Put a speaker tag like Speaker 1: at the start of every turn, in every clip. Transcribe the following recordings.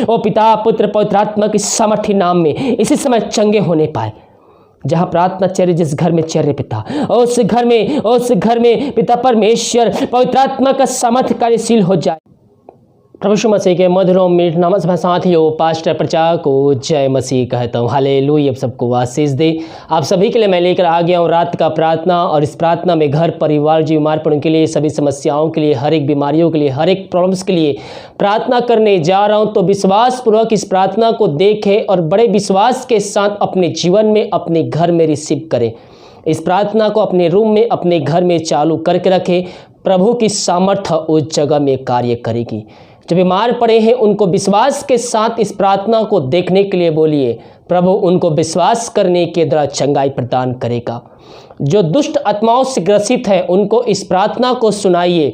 Speaker 1: ओ पिता पुत्र पवित्र आत्मा की सामर्थ्य नाम में इसी समय चंगे होने पाए। जहाँ प्रार्थना चर्य जिस घर में चर्य पिता, उस घर में पिता परमेश्वर पवित्र आत्मा का सामर्थ्य कार्यशील हो जाए। प्रभु यीशु मसीह के मधुरों मीठ नाम से साथियों पास्टर प्रचार को जय मसीह कहता हूँ। हालेलुया। आप सबको आशीष दे। आप सभी के लिए मैं लेकर आ गया हूँ रात का प्रार्थना, और इस प्रार्थना में घर परिवार जो बीमार पड़ने के लिए, सभी समस्याओं के लिए, हर एक बीमारियों के लिए, हर एक प्रॉब्लम्स के लिए प्रार्थना करने जा रहा हूँ। तो विश्वासपूर्वक इस प्रार्थना को देखें और बड़े विश्वास के साथ अपने जीवन में, अपने घर में रिसीव करें। इस प्रार्थना को अपने रूम में, अपने घर में चालू करके रखें। प्रभु की सामर्थ्य उस जगह में कार्य करेगी। जो बीमार पड़े हैं उनको विश्वास के साथ इस प्रार्थना को देखने के लिए बोलिए। प्रभु उनको विश्वास करने के द्वारा चंगाई प्रदान करेगा। जो दुष्ट आत्माओं से ग्रसित है उनको इस प्रार्थना को सुनाइए।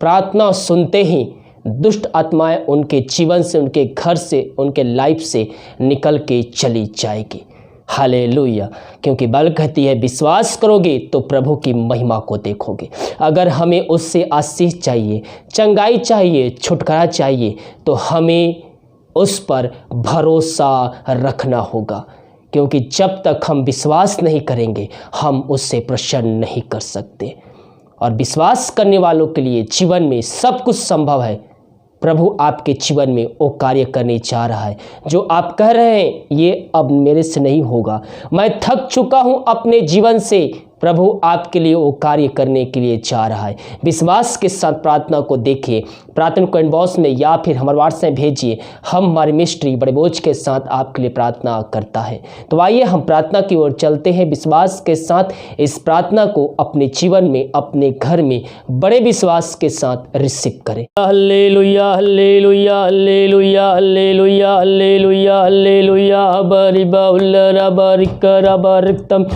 Speaker 1: प्रार्थना सुनते ही दुष्ट आत्माएं उनके जीवन से, उनके घर से, उनके लाइफ से निकल के चली जाएगी। हालेलुया। क्योंकि बाइबल कहती है विश्वास करोगे तो प्रभु की महिमा को देखोगे। अगर हमें उससे आशीष चाहिए, चंगाई चाहिए, छुटकारा चाहिए, तो हमें उस पर भरोसा रखना होगा। क्योंकि जब तक हम विश्वास नहीं करेंगे हम उससे प्रसन्न नहीं कर सकते। और विश्वास करने वालों के लिए जीवन में सब कुछ संभव है। प्रभु आपके जीवन में वो कार्य करने जा रहा है जो आप कह रहे हैं ये अब मेरे से नहीं होगा, मैं थक चुका हूँ अपने जीवन से। प्रभु आपके लिए वो कार्य करने के लिए जा रहा है। विश्वास के साथ प्रार्थना को देखिए। प्रार्थना कमेंट बॉक्स में या फिर हमारे व्हाट्सएप में भेजिए। हम हमारी मिस्ट्री बड़े बोझ के साथ आपके लिए प्रार्थना करता है। तो आइए हम प्रार्थना की ओर चलते हैं। विश्वास के साथ इस प्रार्थना को अपने जीवन में, अपने घर में बड़े विश्वास के साथ रिसीव करें। Hallelujah hallelujah hallelujah hallelujah hallelujah hallelujah बरिबाउल्ला बरिकरा बरकतम।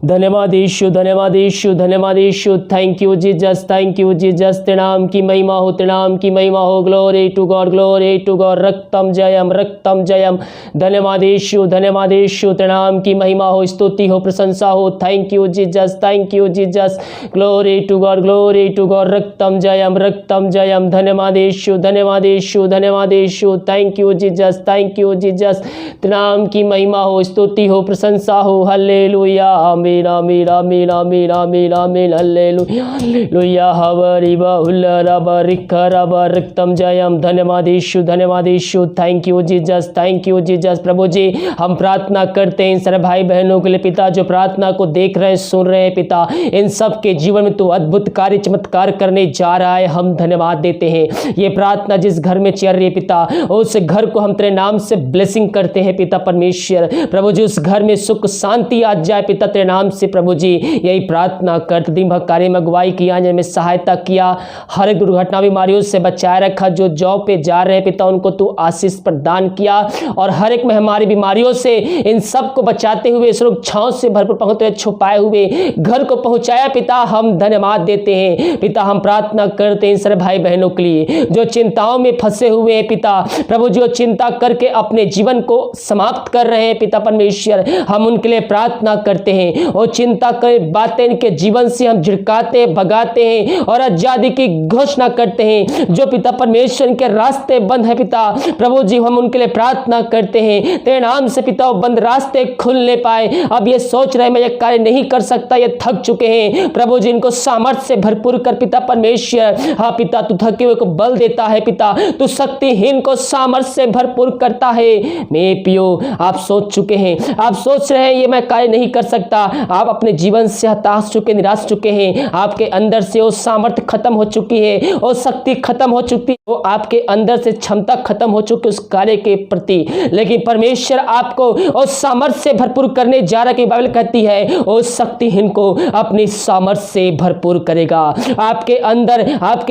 Speaker 1: धन्यवाद यीशु, धन्यवाद यीशु, धन्यवाद Yeshu. Thank you Jesus, thank you Jesus. तेरे नाम की महिमा हो, तेरे नाम की महिमा हो। Glory to God, glory to God. रक्तम जयम, रक्तम जयम। धन्यवाद यीशु, धन्यवाद यीशु। तेरे नाम की महिमा हो, स्तुति हो, प्रशंसा हो। Thank you Jesus, thank you Jesus. Glory to God, glory to God. रक्तम जयम, रक्तम जयम। धन्यवाद यीशु, धन्यवाद यीशु, धन्यवाद Yeshu. Thank you Jesus, thank you Jesus. तेरे नाम की महिमा हो, स्तुति हो, प्रशंसा हो। हालेलुया। मेरा मेरा मेरा मेरा मेरा मेरा हालेलुया हालेलुया। हवरिबा हुल्लरबा रिखरबा रक्तम जयम। धन्यवाद यीशु, धन्यवाद Yeshu. Thank you Jesus, thank you Jesus. प्रभु जी हम प्रार्थना करते हैं इन सारे भाई बहनों के लिए पिता, जो प्रार्थना को देख रहे हैं, सुन रहे हैं पिता। इन सब के जीवन में तो अद्भुत कार्य चमत्कार करने जा रहा है। हम धन्यवाद देते हैं। ये प्रार्थना जिस घर में चल रही है पिता, उस घर को हम तेरे नाम से ब्लेसिंग करते हैं पिता परमेश्वर। प्रभु जी उस घर में सुख शांति आ जाए पिता तेरे नाम से। प्रभु जी यही प्रार्थना करते दिन भर कार्य में अगुवाई किया, में सहायता किया, हर एक दुर्घटना बीमारियों से बचाए रखा। जो जॉब पे जा रहे हैं पिता उनको तू आशीष प्रदान किया, और हर एक में हमारी बीमारियों से इन सब को बचाते हुए सुरक्षा छांव से भरपूर पहुंचते छुपाए हुए घर को पहुंचाया पिता। हम धन्यवाद देते हैं पिता। हम प्रार्थना करते हैं इन सारे भाई बहनों के लिए जो चिंताओं में फंसे हुए हैं पिता। प्रभु जो चिंता करके अपने जीवन को समाप्त कर रहे हैं पिता परमेश्वर, हम उनके लिए प्रार्थना करते हैं। और चिंता कर बातें इनके जीवन से हम झिड़काते भगाते हैं और आजादी की घोषणा करते हैं। जो पिता परमेश्वर के रास्ते बंद है पिता, प्रभु जी हम उनके लिए प्रार्थना करते हैं तेरे नाम से पिता, वो बंद रास्ते खुलने पाए। अब ये सोच रहे मैं ये कार्य नहीं कर सकता, ये थक चुके हैं। प्रभु जी इनको सामर्थ्य से भरपूर कर पिता परमेश्वर। हाँ पिता तू थके हुए को बल देता है पिता, तू शक्तिहीन को सामर्थ्य से भरपूर करता है। मैं पियो आप सोच चुके हैं, आप सोच रहे हैं ये मैं कार्य नहीं कर सकता। आप अपने जीवन से हताश चुके, निराश चुके हैं। आपके अंदर से वो सामर्थ्य खत्म हो चुकी है, वो शक्ति खत्म हो चुकी है, वो आपके अंदर से क्षमता खत्म हो चुकी उस कार्य के प्रति। लेकिन परमेश्वर आपको उस सामर्थ्य से भरपूर करने जा रहा है। बाइबल कहती है उस शक्तिहीन को अपनी सामर्थ्य से भरपूर करेगा। आपके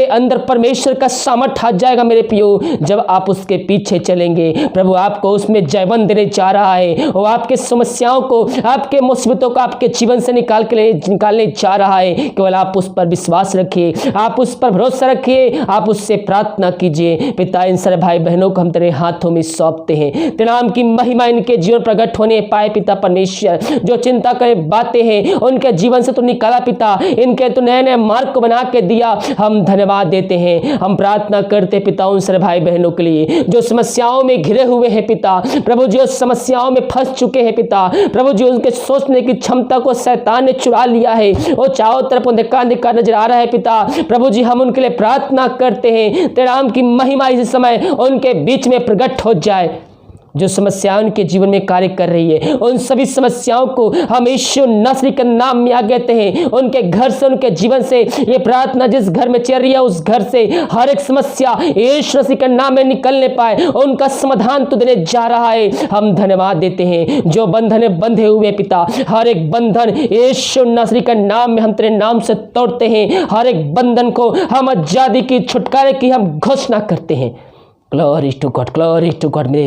Speaker 1: अंदर परमेश्वर का सामर्थ्य आ जाएगा मेरे पियो, जब आप उसके पीछे चलेंगे। प्रभु आपको उसमें जयवंत देने जा रहा है। वो आपके समस्याओं को, आपके मुसीबतों को आपके जीवन से निकाल निकालने जा रहा है, केवल आप उस पर विश्वास रखिए, आप उस पर भरोसा रखिए, आप उससे प्रार्थना कीजिए। पिता इन सारे भाई बहनों को हम तेरे हाथों में सौंपते हैं, तेरे नाम की महिमा इनके जीवन प्रकट होने पाए। पिता परमेश्वर, जो चिंता करे बातें हैं उनके जीवन से तो निकाला पिता, इनके तो नए नए मार्ग को बना के दिया, हम धन्यवाद देते हैं। हम प्रार्थना करते पिता उन सारे भाई बहनों के लिए जो समस्याओं में घिरे हुए हैं पिता, प्रभु जो समस्याओं में फंस चुके हैं पिता, प्रभु जो उनके सोचने की क्षमता को शैतान ने चुरा लिया है, वो चारों तरफ अंधकार नजर आ रहा है पिता, प्रभु जी हम उनके लिए प्रार्थना करते हैं, तेरे नाम की महिमा इस समय उनके बीच में प्रकट हो जाए। जो समस्याएं उनके जीवन में कार्य कर रही है, उन सभी समस्याओं को हम यीशु नस्री के नाम में आगे कहते हैं, उनके घर से, उनके जीवन से ये प्रार्थना जिस घर में चल रही है उस घर से हर एक समस्या यीशु मसीह के नाम में निकलने पाए, उनका समाधान तो देने जा रहा है। हम धन्यवाद देते हैं। जो बंधन बंधे हुए पिता, हर एक बंधन यीशु नस्री के नाम में हम तेरे नाम से तोड़ते हैं, हर एक बंधन को हम आजादी की, छुटकारे की हम घोषणा करते हैं। Glory to God, glory to God. मेरे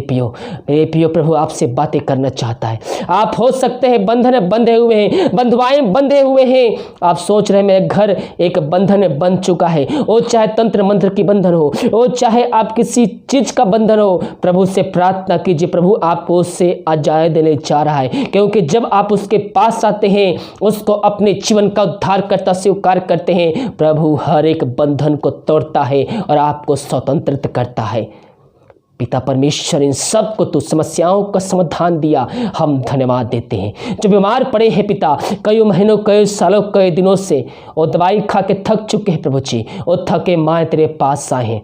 Speaker 1: पियो प्रभु आपसे बातें करना चाहता है। आप हो सकते हैं बंधन बंधे हुए हैं, बंधुआएं बंधे हुए हैं, आप सोच रहे हैं मेरे घर एक बंधन बन चुका है, वो चाहे तंत्र मंत्र की बंधन हो, वो चाहे आप किसी चीज का बंधन हो, प्रभु से प्रार्थना कीजिए, प्रभु आपको उससे आजादी देने जा रहा है। क्योंकि जब आप उसके पास आते हैं, उसको अपने जीवन का उद्धारकर्ता स्वीकार करते हैं, प्रभु हर एक बंधन को तोड़ता है और आपको स्वतंत्र करता है। पिता परमेश्वर इन सब को तू समस्याओं का समाधान दिया, हम धन्यवाद देते हैं। जो बीमार पड़े हैं पिता, कई महीनों, कई सालों, कई दिनों से वो दवाई खा के थक चुके हैं प्रभु जी, वो थके माए तेरे पास आए हैं,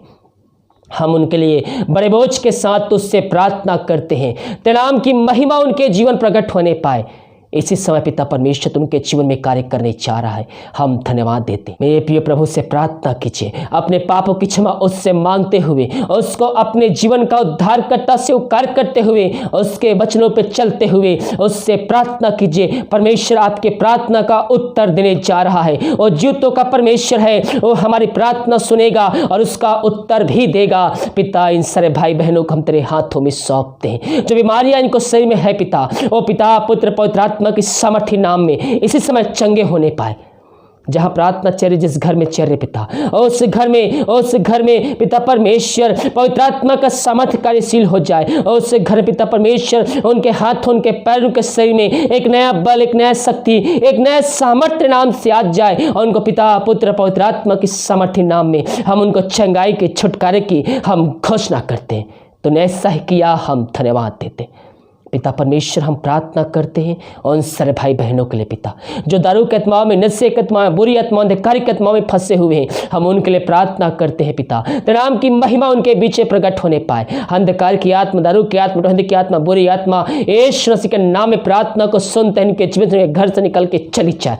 Speaker 1: हम उनके लिए बड़े बोझ के साथ तुझसे प्रार्थना करते हैं, तेरे नाम की महिमा उनके जीवन प्रकट होने पाए। इसी समय पिता परमेश्वर उनके जीवन में कार्य करने जा रहा है, हम धन्यवाद देते। मेरे प्रिय प्रभु से प्रार्थना कीजिए, अपने पापों की क्षमा उससे मांगते हुए, उसको अपने जीवन का उद्धारकर्ता स्वीकार करते हुए, उसके वचनों पे चलते हुए उससे प्रार्थना कीजिए। परमेश्वर आपके प्रार्थना का उत्तर देने जा रहा है। वो जीवितों का परमेश्वर है, वो हमारी प्रार्थना सुनेगा और उसका उत्तर भी देगा। पिता इन सारे भाई बहनों को हम तेरे हाथों में सौंपते हैं। जो बीमारियां इनको शरीर में है पिता, वो पिता पुत्र पवित्र की सामर्थी नाम में इसी समय चंगे होने पाए। जहां प्रार्थना चल रही, जिस घर में चल रहे पिता, उस घर में पिता परमेश्वर पवित्र आत्मा का सामर्थ्य कार्यशील हो जाए। उस घर पिता परमेश्वर उनके हाथों, उनके पैरों, उनके शरीर में एक नया बल, एक नया शक्ति, एक नया सामर्थ्य नाम से आ जाए और उनको पिता पुत्र पवित्र आत्मा की सामर्थ्य नाम में हम उनको चंगाई के, छुटकारे की हम घोषणा करते हैं। तो ने ऐसा ही किया, हम धन्यवाद देते। पिता परमेश्वर हम प्रार्थना करते हैं और उन सारे भाई बहनों के लिए पिता, जो दारू के आत्माओं में, नशे के आत्माओं, बुरी आत्माओं, अंधकारी के आत्माओं में फंसे हुए हैं, हम उनके लिए प्रार्थना करते हैं पिता, तेरे नाम की महिमा उनके बीच प्रकट होने पाए। अंधकार की आत्मा, दारू की आत्मा, टोहंदी की आत्मा, बुरी आत्मा, यीशु मसीह के नाम में प्रार्थना को सुनते हैं, इनके जीवन से घर से निकल के चली जाए।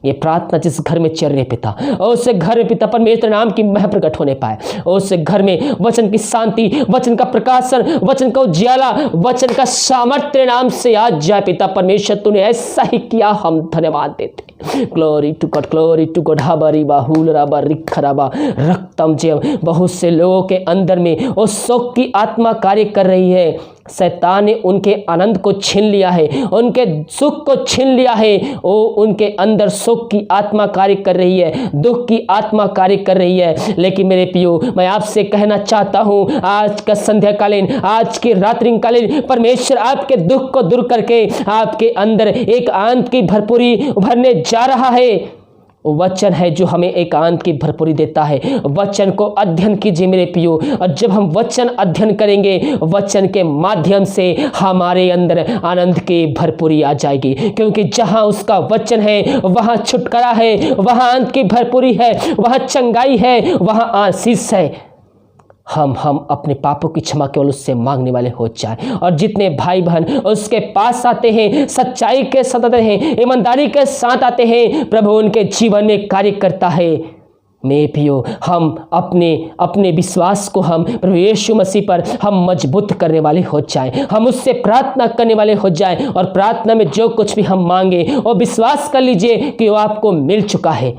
Speaker 1: ये प्रार्थना जिस घर में चल रही पिता, और उस घर में पिता परमेश्वर नाम की महिमा प्रकट होने पाए, और उस घर में वचन की शांति, वचन का प्रकाशन, वचन का उजियाला, वचन का सामर्थ्य नाम से आ जाए। पिता परमेश्वर तूने ऐसा ही किया, हम धन्यवाद देते। Glory to God, glory to God. हाबरी बाहुल राबा रिखराबा रक्तम जय। बहुत से लोगों के अंदर में वो शोक की आत्मा कार्य कर रही है। शैतान ने उनके आनंद को छीन लिया है, उनके सुख को छीन लिया है। वो उनके अंदर शोक की आत्मा कार्य कर रही है, दुख की आत्मा कार्य कर रही है। लेकिन मेरे प्रियो, मैं आपसे कहना चाहता हूँ, आज का संध्याकालीन, आज के रात्रिकालीन परमेश्वर आपके दुख को दूर करके आपके अंदर एक आनंद की भरपूरी उभरने जा रहा है। वचन है जो हमें एकांत की भरपूरी देता है। वचन को अध्ययन कीजिए मेरे प्रियो, और जब हम वचन अध्ययन करेंगे, वचन के माध्यम से हमारे अंदर आनंद की भरपूरी आ जाएगी। क्योंकि जहां उसका वचन है वहां छुटकारा है, वहां आनंद की भरपूरी है, वहां चंगाई है, वहां आशीष है। हम अपने पापों की क्षमा केवल उससे मांगने वाले हो जाए। और जितने भाई बहन उसके पास आते हैं, सच्चाई के साथ आते हैं, ईमानदारी के साथ आते हैं, प्रभु उनके जीवन में कार्य करता है। मेरे प्रियो, हम अपने विश्वास को हम प्रभु यीशु मसीह पर हम मजबूत करने वाले हो जाएं, हम उससे प्रार्थना करने वाले हो जाएं, और प्रार्थना में जो कुछ भी हम मांगे और विश्वास कर लीजिए कि वो आपको मिल चुका है।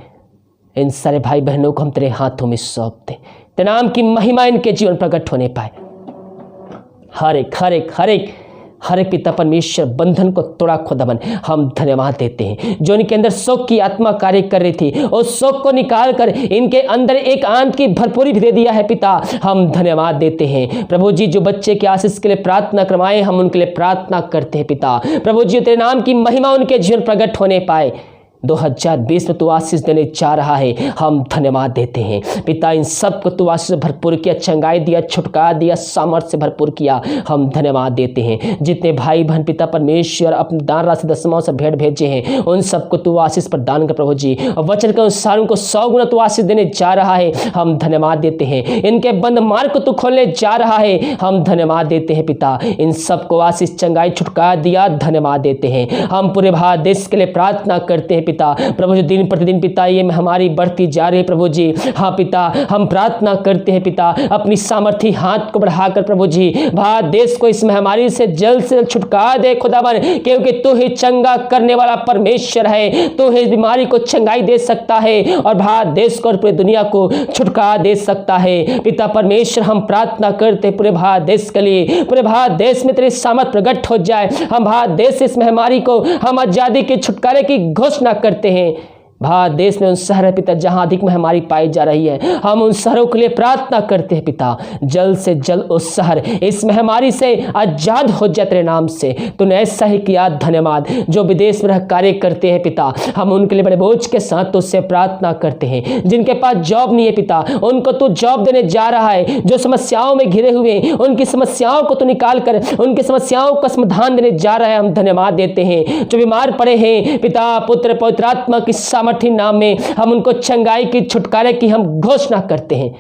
Speaker 1: इन सारे भाई बहनों को हम तेरे हाथों में सौंपते, तेरे नाम की महिमा इनके जीवन प्रकट होने पाए। हर एक हर एक पिता परमेश्वर बंधन को तोड़ा खुदावन, हम धन्यवाद देते हैं। जो इनके अंदर शोक की आत्मा कार्य कर रही थी, उस शोक को निकाल कर इनके अंदर एक आनंद की भरपूरी भी दे दिया है पिता, हम धन्यवाद देते हैं। प्रभु जी जो बच्चे के आशीष के लिए प्रार्थना करवाए, हम उनके लिए प्रार्थना करते हैं पिता। प्रभु जी तेरे नाम की महिमा उनके जीवन प्रकट होने पाए। 2020 में तू आशीष देने जा रहा है, हम धन्यवाद देते हैं पिता। इन सब को तू आशीष भरपूर किया, चंगाई दिया, छुटकारा दिया, सामर्थ्य से भरपूर किया, हम धन्यवाद देते हैं। जितने भाई बहन पिता परमेश्वर अपने दान राशि दशमाओं से भेंट भेजे हैं, उन सबको तू आशीष प्रदान कर प्रभु जी। और वचन के अनुसार उनको 100 गुना तू आशीष देने जा रहा है, हम धन्यवाद देते हैं। इनके बंद मार्ग को तू खोलने जा रहा है, हम धन्यवाद देते हैं पिता। इन सबको आशीष, चंगाई, छुटकारा दिया, धन्यवाद देते हैं। हम पूरे भारत देश के लिए प्रार्थना करते हैं पिता। प्रभु जी दिन प्रतिदिन पिता ये हमारी बढ़ती जा रही है प्रभु जी। हाँ पिता, हम प्रार्थना करते हैं पिता, अपनी सामर्थ्य हाथ को बढ़ाकर प्रभु जी भारत देश को इस महामारी से जल्द छुटकारा दे खुदावन, क्योंकि तू ही चंगा करने वाला परमेश्वर है। तू ही बीमारी को चंगाई दे सकता है और भारत देश को और पूरी दुनिया को छुटकारा दे सकता है पिता परमेश्वर। हम प्रार्थना करते हैं पूरे भारत देश के लिए, पूरे भारत देश में तेरी सामर्थ प्रकट हो जाए। हम भारत देश से इस महामारी को हम आजादी के छुटकारे की घोषणा करते हैं। भारत देश में उन शहर है पिता जहां अधिक महामारी पाई जा रही है, हम उन शहरों के लिए प्रार्थना करते हैं पिता, जल्द से जल्द उस शहर इस महामारी से आजाद हो जाए तेरे नाम से। तूने ऐसा ही किया, धन्यवाद। जो विदेश में रह कार्य करते हैं पिता, हम उनके लिए बड़े बोझ के साथ तुझसे प्रार्थना करते हैं। जिनके पास जॉब नहीं है पिता, उनको तू जॉब देने जा रहा है। जो समस्याओं में घिरे हुए हैं, उनकी समस्याओं को तू निकाल कर उनकी समस्याओं का समाधान देने जा रहा है, हम धन्यवाद देते हैं। जो बीमार पड़े हैं पिता, पुत्र पवित्र आत्मा की सामर्थ्य नाम में हम उनको चंगाई की, छुटकारे की हम घोषणा करते हैं।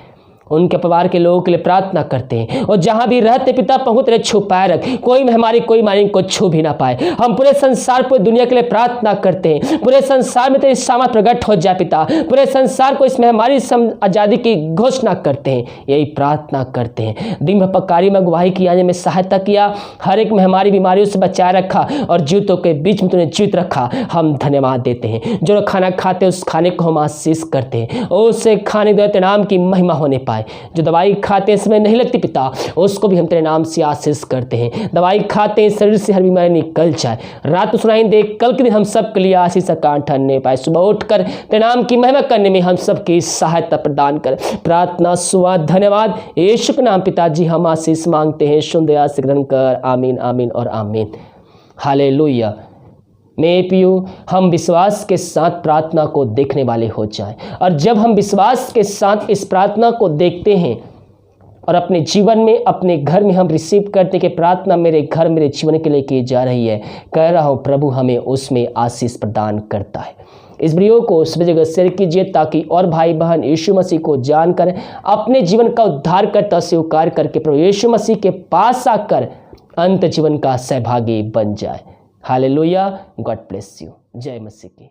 Speaker 1: उनके परिवार के लोगों के लिए प्रार्थना करते हैं और जहां भी रहते पिता प्रभु तेरे छुपाए रख, कोई हमारी कोई मानी को छू भी ना पाए। हम पूरे संसार, पूरी दुनिया के लिए प्रार्थना करते हैं, पूरे संसार में तेरी सामर्थ प्रकट हो जाए पिता। पूरे संसार को इस महामारी से आजादी की घोषणा करते हैं, यही प्रार्थना करते हैं। दिन भर पकारी में अगुवाई की, आने में सहायता किया, हर एक महामारी बीमारियों से बचाए रखा और जीवितों के बीच में तूने जीवित रखा, हम धन्यवाद देते हैं। जो खाना खाते उस खाने को हम आशीष करते हैं और उसे खाने दो तेरे नाम की महिमा होने पाए। जो दवाई खाते समय नहीं लगती पिता, उसको भी हम तेरे नाम से आशीष करते हैं। दवाई खाते शरीर से हर बीमारी निकल जाए, रात सुनाई दे, कल के दिन हम सब के लिए आशीष का कान ठहरने पाए। सुबह उठकर तेरे नाम की महिमा करने में हम सबकी सहायता प्रदान कर। प्रार्थना सुआ धन्यवाद यीशु के नाम पिताजी हम आशीष मांगते हैं, सुन दया से ग्रहण कर। आमीन, आमीन और आमीन। हालेलुया। मैं पियो हम विश्वास के साथ प्रार्थना को देखने वाले हो जाएं, और जब हम विश्वास के साथ इस प्रार्थना को देखते हैं और अपने जीवन में, अपने घर में हम रिसीव करते कि प्रार्थना मेरे घर, मेरे जीवन के लिए की जा रही है, कह रहा हूँ प्रभु हमें उसमें आशीष प्रदान करता है। इस वीडियो को सभी जगह शेयर कीजिए ताकि और भाई बहन यीशु मसीह को जानकर अपने जीवन का उद्धार करता स्वीकार करके प्रभु यीशु मसीह के पास आकर अंत जीवन का सहभागी बन जाए। हालेलुया। God bless you. जय मसीह की।